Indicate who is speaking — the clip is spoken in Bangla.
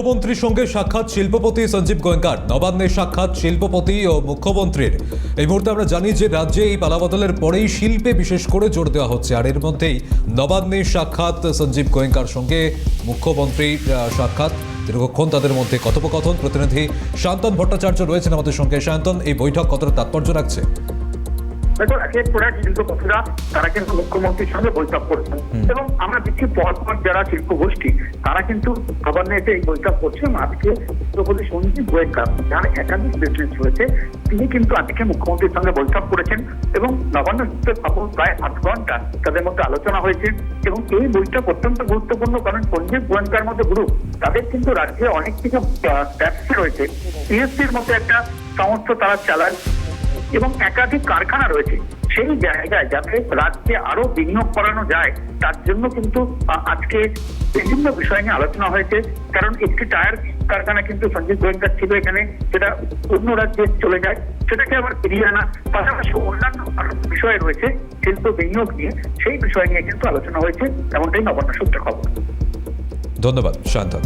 Speaker 1: মুখ্যমন্ত্রীর সঙ্গে সাক্ষাৎ শিল্পপতি সঞ্জীব গোয়েঙ্কার। নবান্নের সাক্ষাৎ শিল্পপতি ও মুখ্যমন্ত্রীর। এই মুহূর্তে আমরা জানি যে রাজ্যে এই পালাবদলের পরেই শিল্পে বিশেষ করে জোর দেওয়া হচ্ছে, আর এর মধ্যেই নবান্নের সাক্ষাৎ সঞ্জীব গোয়েঙ্কার সঙ্গে মুখ্যমন্ত্রীর সাক্ষাৎ। দীর্ঘক্ষণ তাদের মধ্যে কথোপকথন। প্রতিনিধি শান্তন ভট্টাচার্য রয়েছেন আমাদের সঙ্গে। শান্তন, এই বৈঠক কতটা তাৎপর্য রাখছে?
Speaker 2: দেখো, একের পর এক শিল্পপতিরা তারা কিন্তু মুখ্যমন্ত্রীর সঙ্গে বৈঠক করছেন এবং আমরা দেখছি পরপর যারা শিল্প গোষ্ঠী তারা কিন্তু নবান্নে এসে এই বৈঠক করছে। আজকে শিল্পপতি সঞ্জীব গোয়েঙ্কার, যার একাধিক বিজনেস রয়েছে, তিনি কিন্তু আজকে মুখ্যমন্ত্রীর সঙ্গে বৈঠক করেছেন এবং নবান্ন প্রায় 8 ঘন্টা তাদের মধ্যে আলোচনা হয়েছে। এবং এই বৈঠক অত্যন্ত গুরুত্বপূর্ণ, কারণ সঞ্জীব গোয়েঙ্কার মধ্যে গ্রুপ তাদের কিন্তু রাজ্যে অনেক কিছু ব্যবসা রয়েছে। পিএসসির মধ্যে একটা সংস্থা তারা চালায় এবং একাধিক কারখানা রয়েছে। সেই জায়গায় যাতে রাজ্যে আরো বিনিয়োগ করানো যায় তার জন্য কিন্তু আজকে বিভিন্ন বিষয় নিয়ে আলোচনা হয়েছে। কারণ একটি টায়ার কারখানা কিন্তু সঞ্জীব গোয়েঙ্কার ছিল এখানে, সেটা অন্য রাজ্যে চলে যায়, সেটাকে আবার ফিরিয়ে আনা, পাশাপাশি অন্যান্য বিষয় রয়েছে শিল্প বিনিয়োগ নিয়ে, সেই বিষয় নিয়ে কিন্তু আলোচনা হয়েছে, এমনটাই নবান্ন সূত্রে খবর।
Speaker 1: ধন্যবাদ শান্তন।